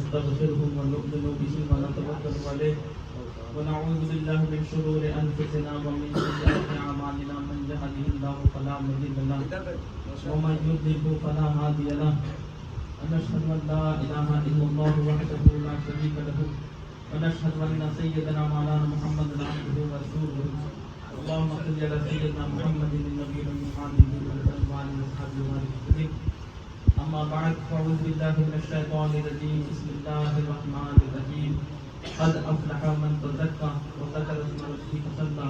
ونستغفره ونؤمن به ونتوكل عليه ونعوذ بالله من شرور أنفسنا ومن سيئات أعمالنا من يهده الله فلا مضل له ومن يضلل فلا هادي له ونشهد أن لا إله إلا الله وحده لا شريك له ونشهد أن سيدنا مولانا محمدا عبده ورسوله اللهم صل على سيدنا محمد النبي المحمد وعلى آله وصحبه وسلم أما بعد فأعوذ بالله من الشيطان الرجيم بسم الله الرحمن الرحيم قد أفلح من تزكى وذكر اسم ربه فصلى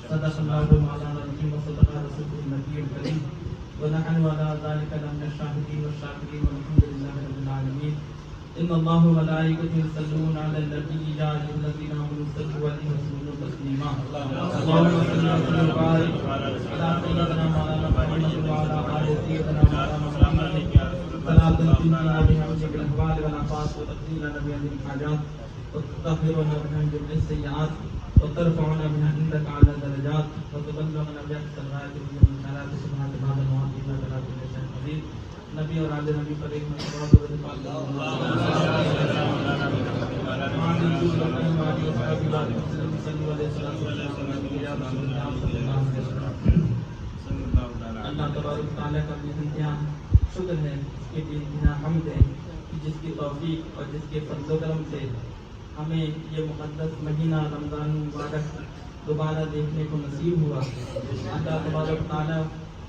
صدق الله مولانا العظيم وصدق رسوله النبي الكريم ونحن على ذلك لمن الشاهدين والشاكرين والحمد لله رب العالمين إن الله وملائكته يصلون على النبي يا أيها الذين آمنوا صلوا عليه وسلموا تسليما اللهم صل وسلم وبارك على سيدنا مولانا محمد وعلى آل سيدنا مولانا محمد صلاة تنجينا بها من جميع الأهوال والآفات وتقضي لنا بها الحاجات وتطهرنا بها من جميع السيئات وترفعنا بها عندك على الدرجات وتبلغنا بها السماوات من الخيرات سبحانك بعد الموت إنك على كل شيء قدير نبی اور آل نبی پر ایک مرتبہ درود پاک اللہ تبارک تعالیٰ کا بھی انتہا شکر ہے، اس کے بھی انتہا حمد ہے کہ جس کی توفیق اور جس کے فضل و کرم سے ہمیں یہ مقدس مہینہ رمضان مبارک دوبارہ دیکھنے کو نصیب ہوا۔ اللہ تبارک تعالیٰ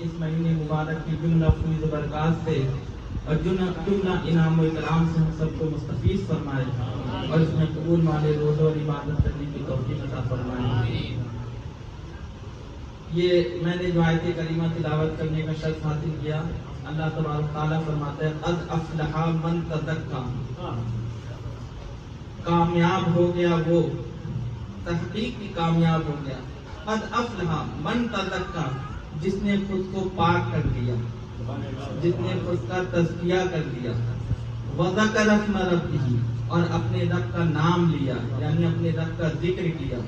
اس مہینے مبارک کی جملہ فیض و برکات سے اور جملہ انعام و اکرام سے ہم سب کو مستفیض فرمائے اور اس میں قبول والے روزہ اور عبادت کرنے کی توفیق عطا فرمائے۔ یہ میں نے جو آیت کریمہ تلاوت کرنے کا شرف حاصل کیا، اللہ تبارک تعالیٰ فرماتا ہے قد افلح من تزکا، کامیاب ہو گیا وہ، تحقیق کی کامیاب ہو گیا، قد افلح من تزکا، جس نے خود کو پاک کر دیا، جس نے خود کا تزکیہ کر دیا، وذکر اسم ربہ، اور اپنے رب کا نام لیا، یعنی اپنے رب کا ذکر کیا،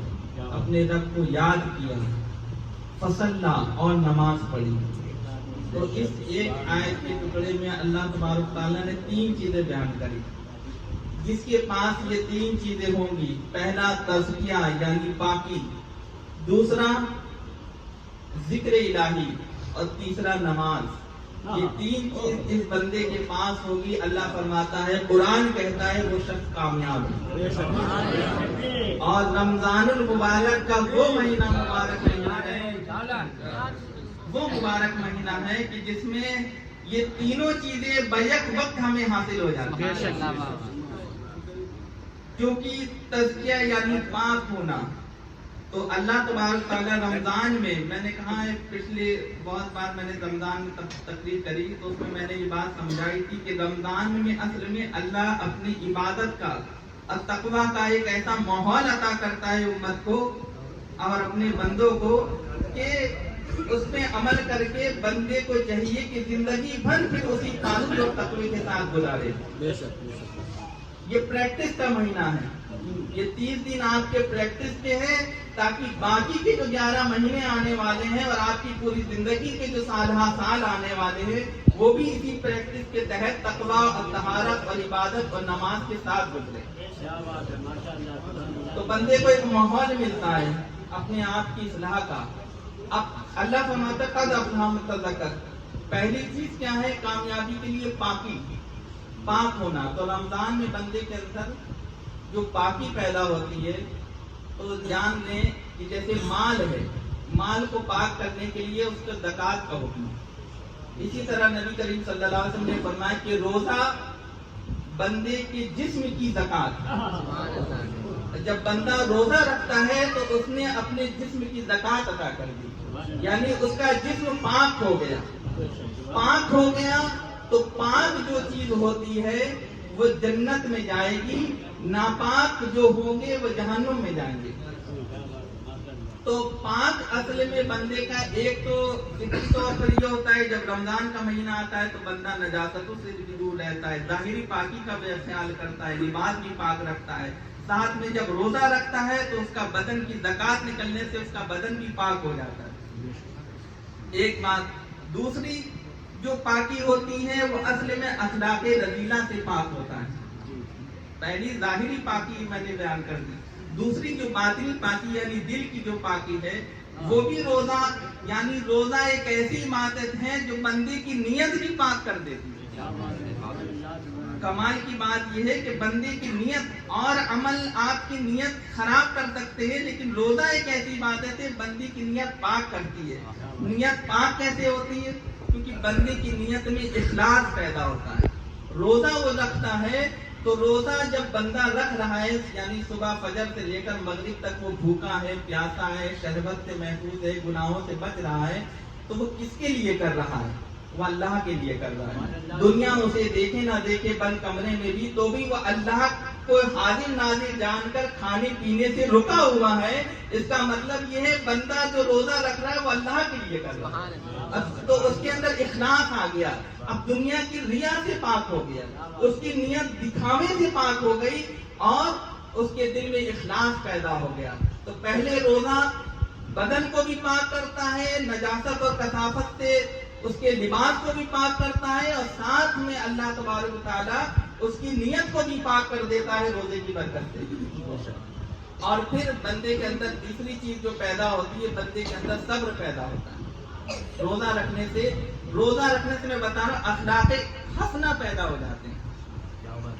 اپنے رب کو یاد کیا، فصلی، اور نماز پڑھی۔ تو اس ایک آیت کے ٹکڑے میں اللہ تبارک تعالیٰ نے 3 چیزیں بیان کری۔ جس کے پاس یہ 3 چیزیں ہوں گی، پہلا تزکیہ یعنی پاکی، دوسرا ذکر الہی، اور تیسرا نماز، یہ 3 چیز اس بندے کے پاس ہوگی، اللہ فرماتا ہے، قرآن کہتا ہے وہ شخص کامیاب ہے۔ اور رمضان المبارک کا وہ مہینہ مبارک مہینہ ہے، وہ مبارک مہینہ ہے کہ جس میں یہ تینوں چیزیں بیک وقت ہمیں حاصل ہو جاتی ہیں۔ کیونکہ تزکیہ یعنی پاک ہونا، تو اللہ تبارک تعالیٰ رمضان میں، میں نے کہا ہے پچھلے بہت بار میں نے رمضان میں تقریر کری، تو اس میں نے یہ بات سمجھائی تھی کہ رمضان میں اصل میں اللہ اپنی عبادت کا، تقویٰ کا ایک ایسا ماحول عطا کرتا ہے امت کو اور اپنے بندوں کو کہ اس میں عمل کر کے بندے کو چاہیے کہ زندگی بھر پھر اسی تعلق اور تقوی کے ساتھ گزارے۔ یہ پریکٹس کا مہینہ ہے، یہ 30 دن آپ کے پریکٹس کے ہیں، تاکہ باقی کے جو 11 مہینے آنے والے ہیں اور آپ کی پوری زندگی کے جو سال آنے والے ہیں وہ بھی اسی پریکٹس کے تحت تقویٰ اور طہارت اور عبادت اور نماز کے ساتھ گزرے۔ تو بندے کو ایک ماحول ملتا ہے اپنے آپ کی اصلاح کا۔ اب اللہ فرماتا ہے قد افلح من تزکا، پہلی چیز کیا ہے؟ کامیابی کے لیے پاکی، پاک ہونا۔ تو رمضان میں بندے کے اندر جو پاکی پیدا ہوتی ہے، تو جان لیں کہ جیسے مال ہے، مال کو پاک کرنے کے لیے اس کا زکوٰۃ کا حکم ہے۔ اسی طرح نبی کریم صلی اللہ علیہ وسلم نے فرمایا کہ روزہ بندے کے جسم کی زکوٰۃ، جب بندہ روزہ رکھتا ہے تو اس نے اپنے جسم کی زکوٰۃ ادا کر دی، یعنی اس کا جسم پاک ہو گیا۔ پاک ہو گیا تو پاک جو چیز ہوتی ہے وہ جنت میں جائے گی، ناپاک جو ہوں گے وہ جہنم میں جائیں گے۔ تو پاک اصل میں بندے کا ایک تو فطری طور پر یہ ہوتا ہے، جب رمضان کا مہینہ آتا ہے تو بندہ نجاستوں سے بھی دور رہتا ہے، ظاہری پاکی کا بھی خیال کرتا ہے، لباس بھی پاک رکھتا ہے، ساتھ میں جب روزہ رکھتا ہے تو اس کا بدن کی زکوٰۃ نکلنے سے اس کا بدن بھی پاک ہو جاتا ہے۔ ایک بات، دوسری جو پاکی ہوتی ہے وہ اصل میں اخلاق رذیلہ سے پاک ہوتا ہے۔ پہلی ظاہری پاکی میں نے بیان کر دی، دوسری جو باطنی پاکی یعنی دل کی جو پاکی ہے وہ بھی روزہ، یعنی روزہ ایک ایسی عبادت ہے جو بندے کی نیت بھی پاک کر دیتی ہے۔ کمال کی بات یہ ہے کہ بندے کی نیت اور عمل آپ کی نیت خراب کر سکتے ہیں، لیکن روزہ ایک ایسی عبادت ہے بندے کی نیت پاک کرتی ہے۔ نیت پاک کیسے ہوتی ہے؟ کیونکہ بندے کی نیت میں اخلاص پیدا ہوتا ہے۔ روزہ وہ رکھتا ہے تو روزہ جب بندہ رکھ رہا ہے، یعنی صبح فجر سے لے کر مغرب تک وہ بھوکا ہے، پیاسا ہے، شہوت سے محفوظ ہے، گناہوں سے بچ رہا ہے، تو وہ کس کے لیے کر رہا ہے؟ وہ اللہ کے لیے کر رہا ہے۔ دنیا اسے دیکھے نہ دیکھے بند کمرے میں بھی، تو بھی وہ اللہ کو حاضر ناظر جان کر کھانے پینے سے رکا ہوا ہے۔ اس کا مطلب یہ ہے بندہ جو روزہ رکھ رہا ہے وہ اللہ کے لیے کر رہا ہے، تو اس کے اندر اخلاص آ گیا، اب دنیا کی ریا سے پاک ہو گیا، اس کی نیت دکھاوے سے پاک ہو گئی اور اس کے دل میں اخلاص پیدا ہو گیا۔ تو پہلے روزہ بدن کو بھی پاک کرتا ہے، نجاست اور کثافت سے اس کے لباس کو بھی پاک کرتا ہے، اور ساتھ میں اللہ تبارک و تعالیٰ اس کی نیت کو بھی پاک کر دیتا ہے روزے کی برکت سے۔ اور پھر بندے کے اندر تیسری چیز جو پیدا ہوتی ہے، بندے کے اندر صبر پیدا ہوتا ہے۔ روزہ رکھنے سے میں بتا رہا ہوں اخلاق حسنہ پیدا ہو جاتے ہیں،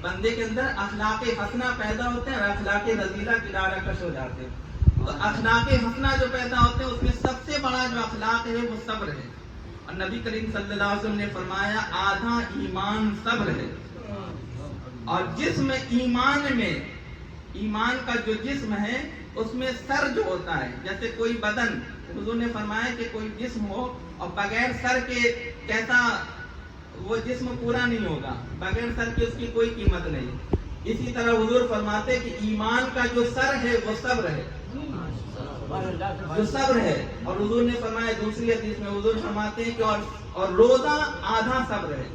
بندے کے اندر اخلاق حسنہ پیدا ہوتے ہیں اور اخلاق رذیلہ کنارہ کش ہو جاتے ہیں۔ تو اخلاق حسنہ جو پیدا ہوتے ہیں اس میں سب سے بڑا جو اخلاق ہے وہ صبر ہے، اور نبی کریم صلی اللہ علیہ وسلم نے فرمایا آدھا ایمان صبر ہے۔ اور جسم ایمان کا جو جسم ہے اس میں سر جو ہوتا ہے، جیسے کوئی بدن، حضور نے فرمایا کہ کوئی جسم ہو اور بغیر سر کے کیسا وہ جسم پورا نہیں ہوگا، بغیر سر کے اس کی کوئی قیمت نہیں۔ اسی طرح حضور فرماتے کہ ایمان کا جو سر ہے وہ صبر ہے، جو صبر ہے۔ اور حضور نے فرمایا دوسری حدیث میں حضور فرماتے ہیں کہ اور روزہ آدھا صبر ہے،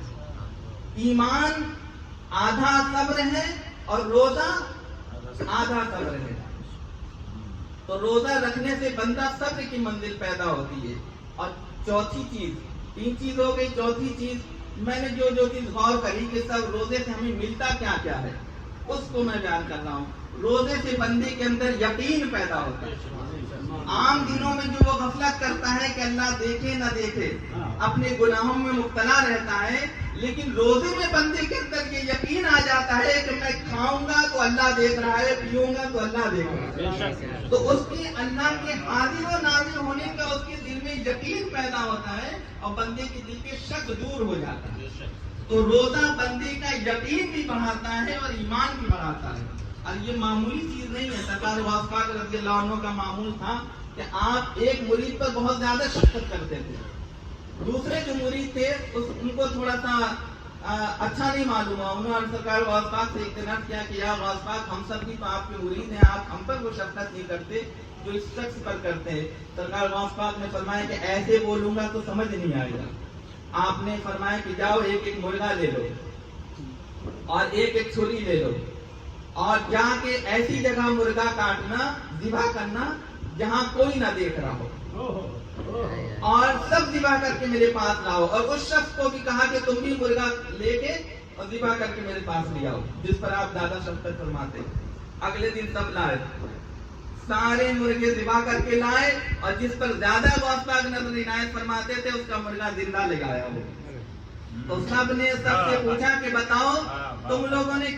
ایمان آدھا صبر ہے اور روزہ آدھا صبر ہے۔ تو روزہ رکھنے سے بندہ صبر کی منزل پیدا ہوتی ہے۔ اور چوتھی چیز، تین چیز ہو گئی، چوتھی چیز میں نے جو چیز غور کری کہ سب روزے سے ہمیں ملتا کیا کیا ہے اس کو میں بیان کر رہا ہوں۔ روزے سے بندے کے اندر یقین پیدا ہوتا ہے۔ عام دنوں میں جو وہ غفلت کرتا ہے کہ اللہ دیکھے نہ دیکھے، اپنے گناہوں میں مبتلا رہتا ہے، لیکن روزے میں بندے کے اندر یہ یقین آ جاتا ہے کہ میں کھاؤں گا تو اللہ دیکھ رہا ہے، پیوں گا تو اللہ دیکھ رہا ہے، تو اس کی اللہ کے حاضر و ناظر ہونے کا اس کے دل میں یقین پیدا ہوتا ہے اور بندے کے دل کے شک دور ہو جاتا ہے۔ تو روزہ بندے کا یقین بھی بڑھاتا ہے اور ایمان بھی بڑھاتا ہے۔ اور یہ معمولی چیز نہیں ہے، سرکار غوث پاک رضی اللہ عنہ کا معمول تھا کہ آپ ایک مرید پر بہت زیادہ شفقت کرتے تھے، دوسرے جو مرید تھے ان کو تھوڑا سا اچھا نہیں معلوم ہوا، انہوں نے سرکار غوث پاک سے اعتراض کیا کہ یا غوث پاک ہم سب بھی تو آپ کے مرید ہیں، آپ ہم پر وہ شفقت نہیں کرتے جو اس شخص پر کرتے ہیں۔ سرکار غوث پاک نے فرمایا کہ ایسے بولوں گا تو سمجھ نہیں آئے گا۔ آپ نے فرمایا کہ جاؤ ایک مرغا لے لو اور ایک چھری لے لو اور جا کے ایسی جگہ مرغا کاٹنا، ذبح کرنا جہاں کوئی نہ دیکھ رہا ہو، اور سب ذبح کر کے میرے پاس لاؤ۔ اور اس شخص کو بھی کہا کہ تم بھی مرغا لے کے اور ذبح کر کے میرے پاس لے آؤ جس پر آپ زیادہ شفقت فرماتے۔ اگلے دن سب لائے، سارے مرغے ذبح کر کے لائے، اور جس پر زیادہ غوث پاک نظر عنایت فرماتے تھے اس کا مرغا زندہ لے آیا ہو۔ تو سب نے سب سے پوچھا کہ بتاؤ تم لوگوں نے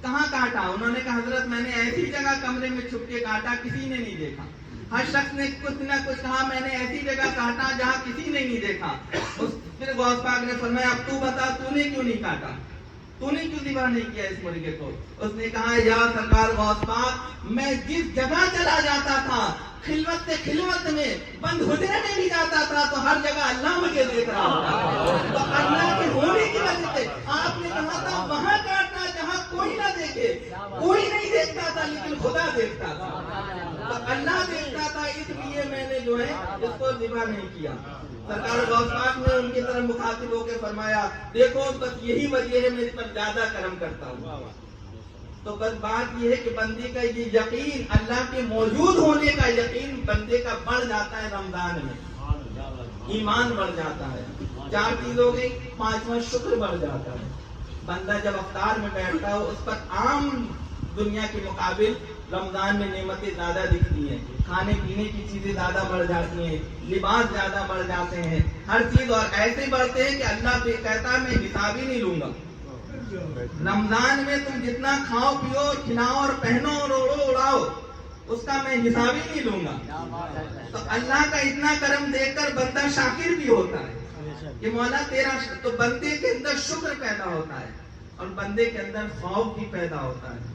کہاں کاٹا؟ انہوں نے کہا حضرت میں نے ایسی جگہ کمرے میں چھپ کے کاٹا، کسی نے نہیں دیکھا۔ ہر شخص نے کچھ نہ کچھ کہا، میں نے ایسی جگہ کاٹا جہاں کسی نے نہیں دیکھا۔ پھر غوث پاک نے فرمایا اب تو بتا تو نے کیوں نہیں کاٹا، تو نے کیوں ذبح نہیں کیا اس مرغے کو؟ اس نے کہا یا سرکار غوث پاک میں جس جگہ چلا جاتا تھا خلوت سے خلوت میں بند حجرے میں بھی جاتا تھا تو ہر جگہ اللہ مجھے دیکھ رہا تھا، تو اللہ کے ہونے کی وجہ سے آپ نے کہا تھا وہاں کاٹنا جہاں کوئی نہ دیکھے، کوئی نہیں دیکھتا تھا لیکن خدا دیکھتا تھا، تو اللہ دیکھتا تھا، اس لیے میں نے جو ہے اس کو ذبح نہیں کیا۔ سرکار غوث پاک نے ان کی طرف مخاطب ہو کے فرمایا دیکھو بس یہی وجہ ہے میں اس پر زیادہ کرم کرتا ہوں۔ تو بس بات یہ ہے کہ بندے کا یہ یقین، اللہ کے موجود ہونے کا یقین بندے کا بڑھ جاتا ہے رمضان میں، ایمان بڑھ جاتا ہے۔ 4 چیز ہو گئی، 5واں شکر بڑھ جاتا ہے۔ بندہ جب افطار میں بیٹھتا ہے اس پر عام دنیا کے مقابل رمضان میں نعمتیں زیادہ دکھتی ہیں، کھانے پینے کی چیزیں زیادہ بڑھ جاتی ہیں، لباس زیادہ بڑھ جاتے ہیں، ہر چیز اور ایسے بڑھتے ہیں کہ اللہ پہ کہتا ہے میں حساب ہی نہیں لوں گا۔ رمضان میں تم جتنا کھاؤ پیو کھلاؤ اور پہنو اور اوڑو اڑاؤ اس کا میں حساب ہی نہیں لوں گا۔ تو اللہ کا اتنا کرم دیکھ کر بندہ شاکر بھی ہوتا ہے کہ مولا تیرا، تو بندے کے اندر شکر پیدا ہوتا ہے اور بندے کے اندر خوف بھی پیدا ہوتا ہے۔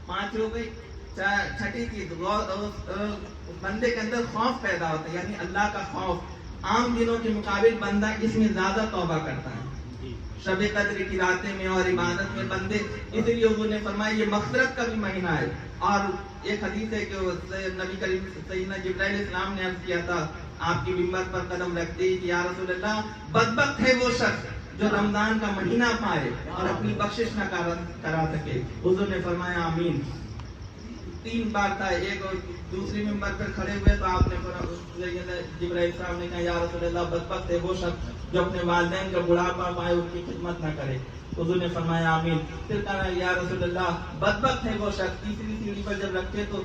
5 ہو گئی، چھٹی چیز بندے کے اندر خوف پیدا ہوتا ہے، یعنی اللہ کا خوف۔ عام دنوں کے مقابل بندہ اس میں زیادہ توبہ کرتا ہے، شب قدر کی راتیں میں اور عبادت میں بندے، اس لیے حضور نے فرمایا یہ مغفرت کا بھی مہینہ ہے۔ اور ایک حدیث ہے کہ نبی کریم سیدنا جبرائیل علیہ السلام نے عرض کیا تھا آپ کی ممبر پر قدم رکھتے ہی کہ یا رسول اللہ بدبخت ہے وہ شخص جو رمضان کا مہینہ پائے اور اپنی بخشش نہ کرا سکے۔ حضور نے فرمایا آمین۔ 3 بار تھا، ایک دوسری ممبر پر کھڑے ہوئے تو آپ نے جبرائیل صاحب نے کہا یا رسول اللہ بدبخت ہے وہ شخص جو اپنے والدین کا بڑھاپا پائے ان کی خدمت نہ کرے۔ حضور نے فرمایا آمین۔ پھر کہا یا رسول اللہ بدبخت ہے وہ شخص، تیسری سیڑھی پر جب رکھے تو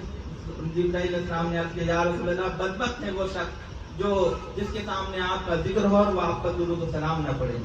جبرائیل السلام نے عرض کیا یا رسول اللہ بدبخت ہے وہ شخص جو جس کے سامنے آپ کا ذکر ہو اور وہ آپ پر درود و سلام نہ پڑے۔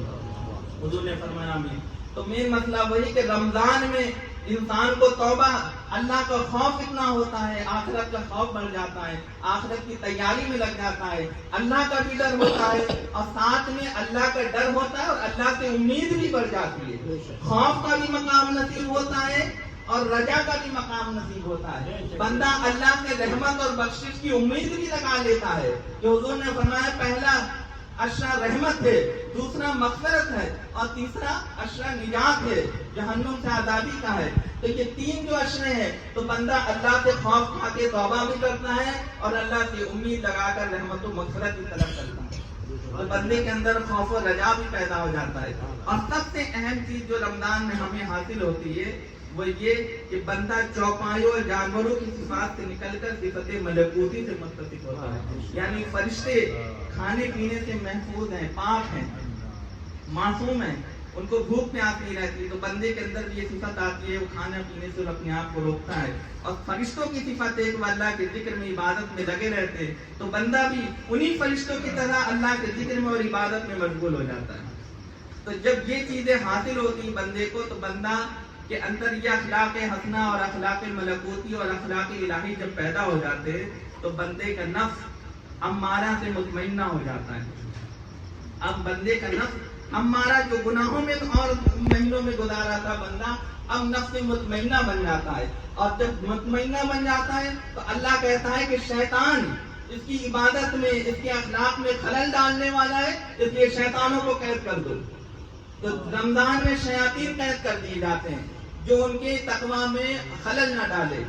حضور نے فرمایا آمین۔ تو مین مسئلہ وہی کہ رمضان میں انسان کو توبہ، اللہ کا خوف اتنا ہوتا ہے، آخرت کا خوف بڑھ جاتا ہے، آخرت کی تیاری میں لگ جاتا ہے، اللہ کا بھی ڈر ہوتا ہے اور ساتھ میں اللہ کا ڈر ہوتا ہے اور اللہ سے امید بھی بڑھ جاتی ہے۔ خوف کا بھی مقام نصیب ہوتا ہے اور رجا کا بھی مقام نصیب ہوتا ہے۔ بندہ اللہ سے رحمت اور بخشش کی امید بھی لگا لیتا ہے کہ حضور نے فرمایا پہلا اشرا رحمت ہے، دوسرا مغفرت ہے اور تیسرا اشرا نجات ہے، جہنم سے آزادی کا ہے۔ تو یہ 3 جو اشرے ہیں تو بندہ اللہ سے خوف کھا کے توبہ بھی کرتا ہے اور اللہ سے امید لگا کر رحمت و مغفرت کی طلب کرتا ہے اور بندے کے اندر خوف و رجا بھی پیدا ہو جاتا ہے۔ اور سب سے اہم چیز جو رمضان میں ہمیں حاصل ہوتی ہے وہ یہ کہ بندہ چوپایوں اور جانوروں کی صفات سے نکل کر صفت ملکوتی سے متصف ہوتا ہے، یعنی فرشتے کھانے پینے سے محفوظ ہیں، پاک ہیں، معصوم ہیں، ان کو بھوک پیاس نہیں رہتی، تو بندے کے اندر یہ صفت آتی ہے وہ کھانا پینے سے اپنے آپ کو روکتا ہے۔ اور فرشتوں کی صفت ہے کہ وہ اللہ کے ذکر میں عبادت میں لگے رہتے ہیں، تو بندہ بھی انہی فرشتوں کی طرح اللہ کے ذکر میں اور عبادت میں مشغول ہو جاتا ہے۔ تو جب یہ چیزیں حاصل ہوتی ہیں بندے کو تو بندہ کے اندر یہ اخلاق حسنہ اور اخلاق ملکوتی اور اخلاق الہی جب پیدا ہو جاتے ہیں تو بندے کا نفس امارہ سے مطمئنہ ہو جاتا ہے۔ اب بندے کا نفس امارہ جو گناہوں میں اور مہینوں میں گزارا تھا بندہ اب نفس مطمئنہ بن جاتا ہے، اور جب مطمئنہ بن جاتا ہے تو اللہ کہتا ہے کہ شیطان اس کی عبادت میں اس کے اخلاق میں خلل ڈالنے والا ہے، اس لیے شیطانوں کو قید کر دو۔ تو رمضان میں شیاطین قید کر دیے جاتے ہیں جو ان کے تقویٰ میں خلل نہ ڈالے،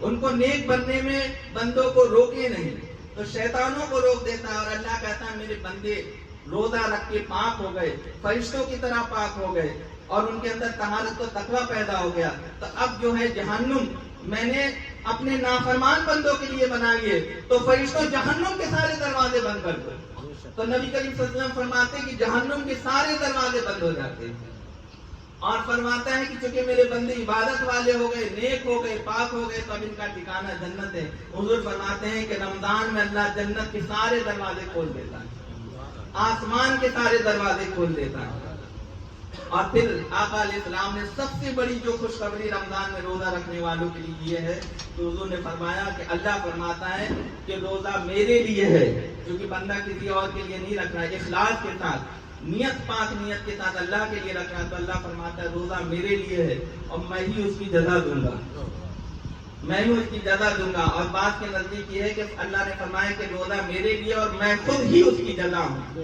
ان کو نیک بننے میں بندوں کو روکے نہیں، تو شیطانوں کو روک دیتا ہے۔ اور اللہ کہتا ہے میرے بندے روزہ رکھ کے پاک ہو گئے، فرشتوں کی طرح پاک ہو گئے اور ان کے اندر طہارت و تقویٰ پیدا ہو گیا، تو اب جو ہے جہنم میں نے اپنے نافرمان بندوں کے لیے بنائی ہے، تو فرشتوں جہنم کے سارے دروازے بند کر دو۔ تو نبی کریم صلی اللہ علیہ وسلم فرماتے ہیں کہ جہنم کے سارے دروازے بند ہو جاتے ہیں، اور فرماتا ہے کہ چونکہ میرے بندے عبادت والے ہو گئے، نیک ہو گئے، پاک ہو گئے، تو اب ان کا ٹھکانہ جنت ہے۔ حضور فرماتے ہیں کہ رمضان میں اللہ جنت کے سارے دروازے کھول دیتا ہے، آسمان کے سارے دروازے کھول دیتا ہے۔ اور پھر آقا علیہ السلام نے سب سے بڑی جو خوشخبری رمضان میں روزہ رکھنے والوں کے لیے یہ ہے تو حضور نے فرمایا کہ اللہ فرماتا ہے کہ روزہ میرے لیے ہے، کیونکہ بندہ کسی اور کے لیے نہیں رکھ رہا ہے، اخلاص کے ساتھ، نیت پاک نیت کے ساتھ اللہ کے لیے رکھ رہا ہے، تو اللہ فرماتا ہے روزہ میرے لیے ہے اور میں ہی اس کی جزا دوں گا، میں ہی اس کی جزا دوں گا۔ اور بات کے نزدیک یہ ہے کہ اللہ نے فرمایا کہ روزہ میرے لیے اور میں خود ہی اس کی جزا ہوں،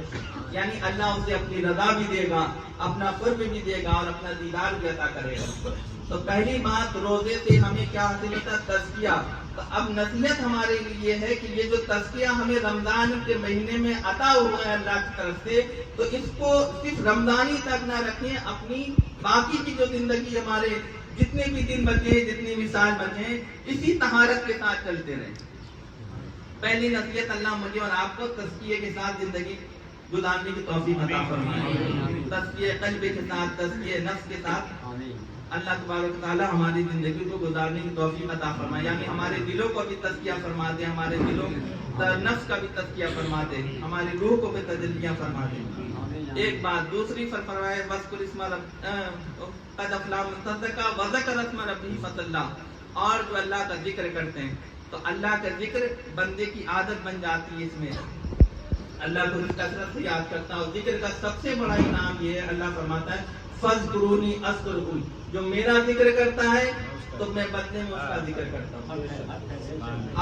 یعنی اللہ اسے اپنی رضا بھی دے گا، اپنا قرب بھی دے گا اور اپنا دیدار بھی عطا کرے گا۔ تو پہلی بات روزے سے ہمیں کیا حاصل ہوتا ہے؟ تزکیہ۔ تو اب نصیحت ہمارے لیے ہے کہ یہ جو تزکیہ ہمیں رمضان کے مہینے میں عطا ہوا ہے اللہ کی طرف سے، تو اس کو صرف رمضانی تک نہ رکھیں، اپنی باقی کی جو زندگی ہمارے جتنے بھی دن بچے، جتنی بھی سال بچے، اسی طہارت کے ساتھ چلتے رہیں۔ پہلی نصیحت اللہ مجھے اور آپ کو تزکیے کے ساتھ زندگی گزارنے کی توفیق عطا فرمائے، تزکیہ قلب کے ساتھ، تزکیہ نفس کے ساتھ اللہ تبارک تعالی ہماری زندگی کو گزارنے کی توفیق عطا فرمائے، یعنی ہمارے دلوں کو بھی تزکیہ فرما دے، ہمارے دلوں نفس کا بھی تزکیہ فرما دے، ہماری روح کو بھی تجلیہ فرما دے۔ ایک بات دوسری فرمائے وذکر اسم رب قد افلح من تزکیٰ وذکر اسم ربہ فصلی، اور جو اللہ کا ذکر کرتے ہیں تو اللہ کا ذکر بندے کی عادت بن جاتی ہے، اس میں اللہ کو کثرت سے یاد کرتا ہے، اور ذکر کا سب سے بڑا انعام یہ ہے، اللہ فرماتا ہے فاذکرونی اذکرکم، جو میرا ذکر کرتا ہے تو میں بدلے میں اس کا ذکر کرتا ہوں۔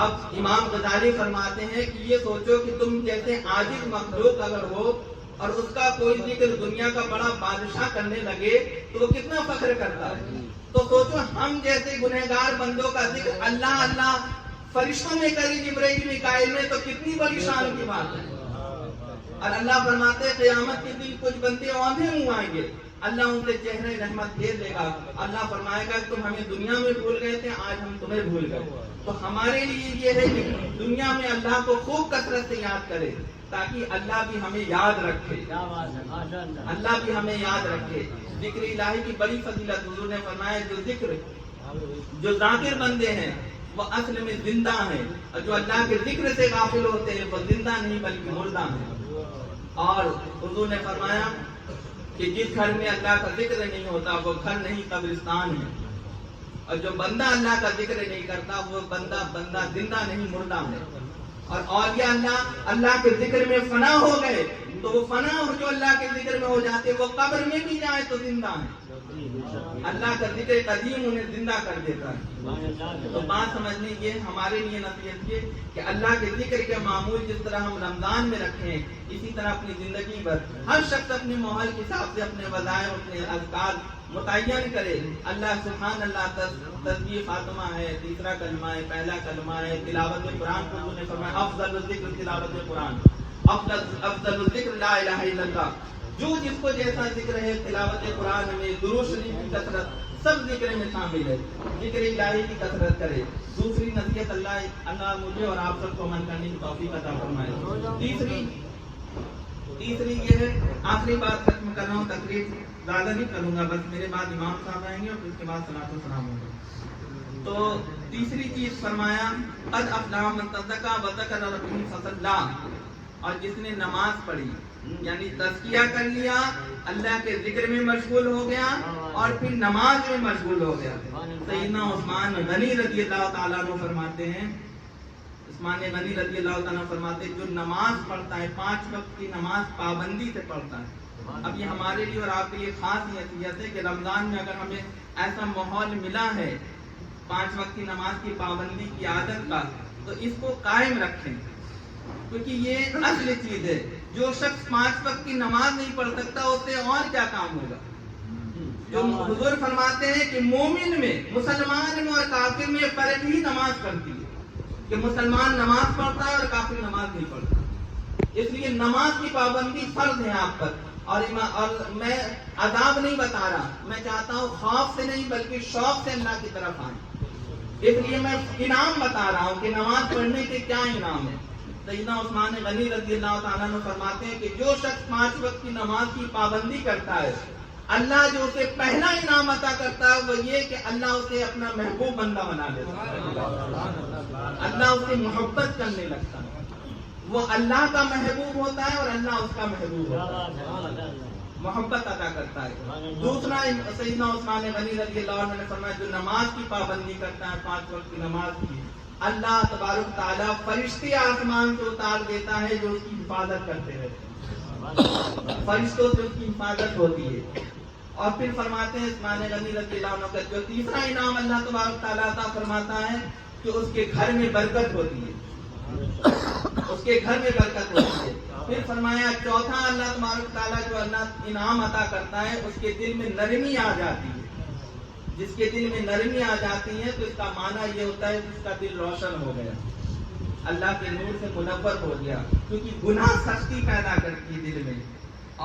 اب امام غزالی فرماتے ہیں کہ یہ سوچو کہ تم جیسے عاجز مخلوق اگر ہو اور اس کا کوئی ذکر دنیا کا بڑا بادشاہ کرنے لگے تو وہ کتنا فخر کرتا ہے، تو سوچو ہم جیسے گنہگار بندوں کا ذکر اللہ اللہ فرشتوں میں کری، جبرائیل میکائیل میں، تو کتنی بڑی شان کی بات ہے۔ اور اللہ فرماتے ہیں قیامت کے دن کچھ بندے آندھے منہ آئیں گے، اللہ ان سے چہرے رحمت پھیر دے گا، اللہ فرمائے گا تم ہمیں دنیا میں بھول گئے تھے، آج ہم تمہیں بھول گئے۔ تو ہمارے لیے یہ ہے کہ دنیا میں اللہ کو خوب کثرت سے یاد کرے تاکہ اللہ بھی ہمیں یاد رکھے، اللہ بھی ہمیں یاد رکھے۔ ذکر الہی کی بڑی فضیلت حضور نے فرمایا جو ذاکر بندے ہیں وہ اصل میں زندہ ہیں، اور جو اللہ کے ذکر سے غافل ہوتے ہیں وہ زندہ نہیں بلکہ مردہ ہیں۔ اور حضور نے فرمایا کہ جس گھر میں اللہ کا ذکر نہیں ہوتا وہ گھر نہیں قبرستان ہے، اور جو بندہ اللہ کا ذکر نہیں کرتا وہ بندہ زندہ نہیں مردہ ہے۔ اور اولیاء اللہ کے ذکر میں فنا ہو گئے تو وہ فنا جو اللہ کے ذکر میں ہو جاتے وہ قبر میں بھی جائیں تو زندہ ہیں، اللہ کا ذکر قدیم انہیں زندہ کر دیتا ہے۔ تو بات سمجھنے یہ ہمارے لیے نصیحت یہ کہ اللہ کے ذکر کے معمول جس طرح ہم رمضان میں رکھیں اسی طرح اپنی زندگی بھر ہر شخص اپنے ماحول کے حساب سے اپنے وظائف اپنے اذکار متعین کرے۔ اللہ سبحان اللہ تسبیح فاطمہ ہے، تیسرا کلمہ ہے، پہلا کلمہ ہے، تلاوت قرآن کو انہوں نے فرمایا افضل الذکر تلاوت قرآن، افضل الذکر لا الہ الا اللہ۔ جو جس کو جیسا ذکر ہے تلاوت قرآن میں، درود شریف کی کثرت سب ذکر میں شامل ہے، ذکر الہی کی کثرت کرے۔ دوسری نصیحت اللہ مجھے اور آپ سب کو عمل کرنے کی توفیق عطا فرمائے۔ تیسری یہ ہے، آخری بات ختم کر رہا ہوں، تقریر زیادہ نہیں کروں گا، بس میرے بعد امام صاحب آئیں گے اور اس کے بعد صلاۃ و سلام ہوگا۔ تو تیسری چیز فرمایا قد افلح من تزکیٰ وذکر ربہ فصلی، اور جس نے نماز پڑھی یعنی تزکیہ کر لیا، اللہ کے ذکر میں مشغول ہو گیا اور پھر نماز میں مشغول ہو گیا۔ سیدنا عثمان غنی رضی اللہ تعالیٰ عنہ فرماتے ہیں، عثمان غنی رضی اللہ تعالیٰ فرماتے ہیں جو نماز پڑھتا ہے 5 وقت کی نماز پابندی سے پڑھتا ہے۔ اب یہ ہمارے لیے اور آپ کے لیے خاص نصیحت ہے کہ رمضان میں اگر ہمیں ایسا ماحول ملا ہے 5 وقت کی نماز کی پابندی کی عادت کا تو اس کو قائم رکھیں، کیونکہ یہ اصل چیز ہے۔ جو شخص 5 وقت کی نماز نہیں پڑھ سکتا اس سے اور کیا کام ہوگا؟ جو حضور فرماتے ہیں کہ مومن میں، مسلمان میں اور کافر میں فرق ہی نماز پڑھتی ہے، کہ مسلمان نماز پڑھتا ہے اور کافر نماز نہیں پڑھتا۔ اس لیے نماز کی پابندی فرض ہے آپ پر، اور میں عذاب نہیں بتا رہا، میں چاہتا ہوں خوف سے نہیں بلکہ شوق سے اللہ کی طرف آئیں۔ اس لیے میں انعام بتا رہا ہوں کہ نماز پڑھنے کے کیا انعام ہے۔ سیدنا عثمان غنی رضی اللہ تعالیٰ عنہ فرماتے ہیں کہ جو شخص 5 وقت کی نماز کی پابندی کرتا ہے اللہ جو اسے پہلا انعام عطا کرتا ہے وہ یہ کہ اللہ اسے اپنا محبوب بندہ بنا دیتا ہے، اللہ اسے محبت کرنے لگتا ہے، وہ اللہ کا محبوب ہوتا ہے اور اللہ اس کا محبوب ہوتا ہے، محبت عطا کرتا ہے۔ دوسرا سیدنا عثمان غنی رضی اللہ عنہ نے فرمایا جو نماز کی پابندی کرتا ہے 5 وقت کی نماز کی، اللہ تبارک تعالیٰ فرشتے آسمان سے اتار دیتا ہے جو اس کی حفاظت کرتے رہتے ہیں، فرشتوں سے اس کی حفاظت ہوتی ہے۔ اور پھر فرماتے ہیں عثمان غنی رضی اللہ عنہ کا جو تیسرا انعام اللہ تبارک تعالیٰ عطا فرماتا ہے کہ اس کے گھر میں برکت ہوتی ہے، اس کے گھر میں برکت ہوتی ہے۔ پھر فرمایا چوتھا اللہ تبارک تعالیٰ جو اللہ انعام عطا کرتا ہے اس کے دل میں نرمی آ جاتی ہے، جس کے دل میں نرمی آ جاتی ہے تو اس کا معنی یہ ہوتا ہے کہ اس کا دل روشن ہو گیا، اللہ کے نور سے منور ہو گیا، کیونکہ گناہ سختی پیدا کرتی ہے دل میں،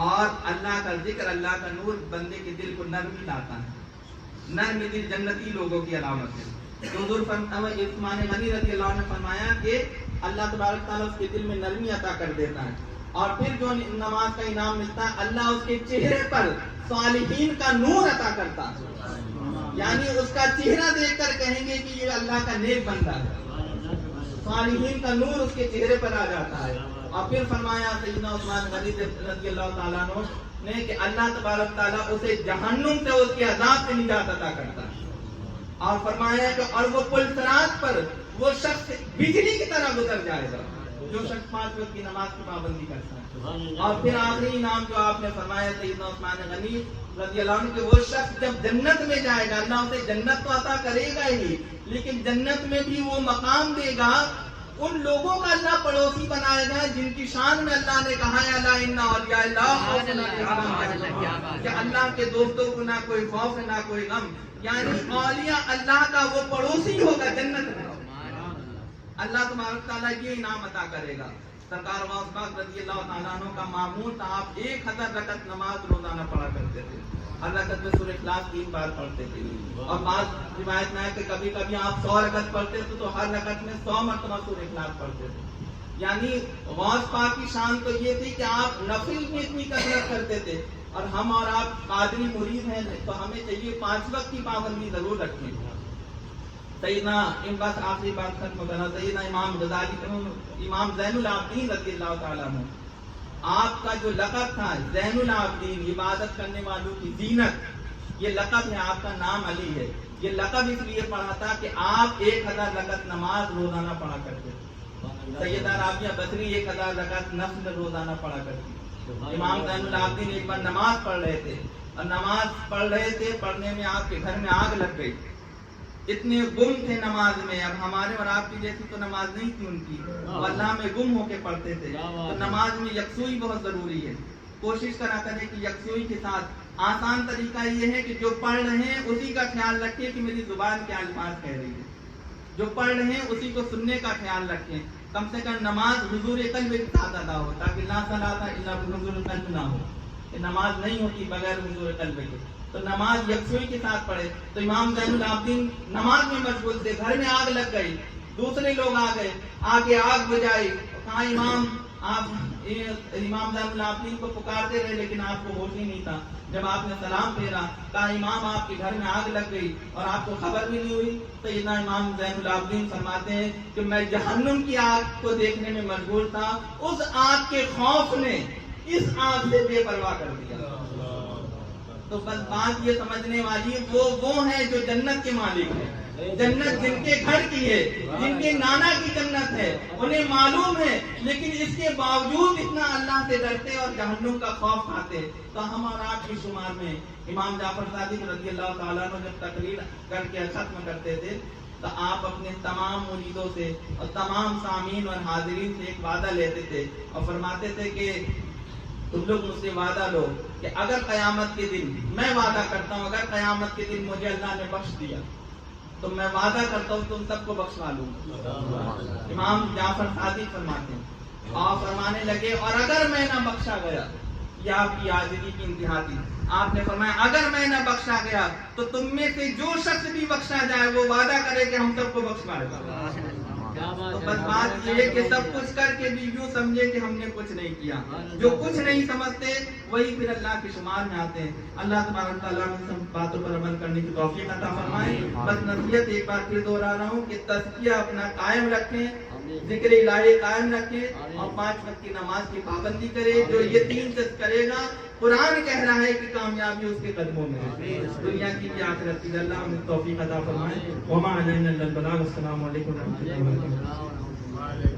اور اللہ کا ذکر اللہ کا نور بندے کے دل کو نرمی لاتا ہے۔ نرم دل جنتی لوگوں کی علامت ہے۔ حضور عثمان غنی رضی اللہ عنہ نے فرمایا کہ اللہ تبارک تعالیٰ اس کے دل میں نرمی عطا کر دیتا ہے، اور پھر جو نماز کا انعام ملتا ہے اللہ اس کے چہرے پر صالحین کا نور عطا کرتا ہے، یعنی اس کا چہرہ دیکھ کر کہیں گے کہ یہ اللہ کا نیک بندہ ہے، صالحین کا نور اس کے چہرے پر آ جاتا ہے۔ اور پھر فرمایا سیدنا عثمان غنی رضی اللہ تعالیٰ عنہ نے کہ اللہ تبارک تعالیٰ اسے جہنم سے اس کے عذاب سے نجات عطا کرتا ہے، اور فرمایا کہ اور وہ پل صراط پر وہ شخص بجلی کی طرح گزر جائے گا جو شخص 5 وقت کی نماز کی پابندی کرتا ہے۔ اور پھر آخری انعام جو آپ نے فرمایا سیدنا عثمان غنی رضی اللہ عنہ کہ وہ شخص جب جنت میں جائے گا اللہ اسے جنت تو عطا کرے گا ہی، لیکن جنت میں بھی وہ مقام دے گا ان لوگوں کا اللہ پڑوسی بنائے گا جن کی شان میں اللہ نے کہا ہے الا ان اولیاء اللہ، کہ اللہ کے دوستوں کو نہ کوئی خوف ہے نہ کوئی غم، یعنی اولیاء اللہ کا وہ پڑوسی ہوگا جنت میں، اللہ تبارک تعالیٰ یہ انعام عطا کرے گا۔ سرکار غوث پاک رضی اللہ تعالیٰ عنہ کا معمول تھا، آپ 1000 رکعت نماز روزانہ پڑھا کرتے تھے، ہر رکعت میں سورہ اخلاص 3 بار پڑھتے تھے، اور بعض روایت میں ہے کہ کبھی کبھی آپ 100 رکعت پڑھتے تھے تو ہر رکعت میں 100 مرتبہ سورہ اخلاص پڑھتے تھے، یعنی غوث پاک کی شان تو یہ تھی کہ آپ نفل میں اتنی کثرت کرتے تھے، اور ہم اور آپ قادری مرید ہیں تو ہمیں چاہیے 5 وقت کی پابندی ضرور رکھیں۔ سیدنا ان بات آخری بات ختم کرنا، سیدنا امام غزالی امام زین العابدین رضی اللہ تعالیٰ عنہ، آپ کا جو لقب تھا زین العابدین، عبادت کرنے والوں کی زینت، یہ لقب ہے، آپ کا نام علی ہے، یہ لقب اس لیے پڑھا تھا کہ آپ 1000 رکعت نماز روزانہ پڑھا کرتے تھے، سیدہ رابعہ بصری 1000 رکعت نفل روزانہ پڑھا کرتی، امام زین العابدین ایک بار نماز پڑھ رہے تھے، اور نماز پڑھ رہے تھے، پڑھنے میں آپ کے گھر میں آگ لگ گئی، اتنے گم تھے نماز میں، اب ہمارے اور آپ کی جیسی تو نماز نہیں تھی ان کی، اللہ میں گم ہو کے پڑھتے تھے، تو نماز میں یکسوئی بہت ضروری ہے، کوشش کرا کریں کہ یکسوئی کے ساتھ آسان طریقہ یہ ہے کہ جو پڑھ رہے ہیں اسی کا خیال رکھیں کہ میری زبان کیا الفاظ کہہ رہی ہے، جو پڑھ رہے ہیں اسی کو سننے کا خیال رکھیں، کم سے کم نماز حضور قلب کے ساتھ ادا ہو، تاکہ لا صلاۃ الا بحضور قلب نہ ہو، کہ نماز نہیں ہوتی بغیر حضور قلب کے، تو نماز یکسوئی کے ساتھ پڑھے۔ تو امام زین العابدین نماز میں مشغول تھے، گھر میں آگ لگ گئی، دوسرے لوگ آ گئے، آگے آگ بجھائی، کہا امام آپ امام زین العابدین کو پکارتے رہے لیکن آپ کو ہوش ہی نہیں تھا، جب آپ نے سلام پھیرا کہا امام آپ کے گھر میں آگ لگ گئی اور آپ کو خبر بھی نہیں ہوئی، تو امام زین العابدین فرماتے ہیں کہ میں جہنم کی آگ کو دیکھنے میں مشغول تھا، اس آگ کے خوف نے اس آگ سے بے پرواہ کر دیا۔ تو بس بات یہ سمجھنے والی ہے، وہ ہیں جو جنت کے مالک ہیں، جنت جن کے گھر کی ہے، جن کے نانا کی جنت ہے، انہیں معلوم ہے، لیکن اس کے باوجود اتنا اللہ سے ڈرتے اور جہنم کا خوف کھاتے، تو ہم اور آپ کی شمار میں امام جعفر صادق رضی اللہ تعالیٰ عنہ جب تقریر کر کے ختم کرتے تھے تو آپ اپنے تمام مریدوں سے اور تمام سامعین اور حاضرین سے ایک وعدہ لیتے تھے اور فرماتے تھے کہ تم لوگ مجھ سے وعدہ لو کہ اگر قیامت کے دن، میں وعدہ کرتا ہوں اگر قیامت کے دن مجھے اللہ نے بخش دیا تو میں وعدہ کرتا ہوں تم سب کو بخشوا لوں گا۔ امام جعفر صادق فرماتے ہیں، اور فرمانے لگے اور اگر میں نہ بخشا گیا، یہ آپ کی عاجزی کی انتہا تھی، آپ نے فرمایا اگر میں نہ بخشا گیا تو تم میں سے جو شخص بھی بخشا جائے وہ وعدہ کرے کہ ہم سب کو بخشوائے گا۔ تو بس بات یہ ہے کہ سب کچھ کر کے بھی یوں سمجھے کہ ہم نے کچھ نہیں کیا، جو کچھ نہیں سمجھتے وہی پھر اللہ کے شمار میں آتے ہیں۔ اللہ تبارک تعالیٰ ہم سب باتوں پر عمل کرنے کی توفیق عطا فرمائے۔ بس نصیحت ایک بار پھر دوہرا رہا ہوں کہ تزکیہ اپنا قائم رکھیں، ذکر الہی قائم رکھیں، اور 5 وقت کی نماز کی پابندی کرے۔ جو یہ 3 چیز کرے گا، قرآن کہہ رہا ہے کہ کامیابی اس کے قدموں میں ہے، دنیا کی بھی آخرت کی۔ اللہ ہمیں توفیق عطا فرمائے۔ وما علینا الا البلاغ۔ السلام علیکم و رحمۃ اللہ وبرکاتہ۔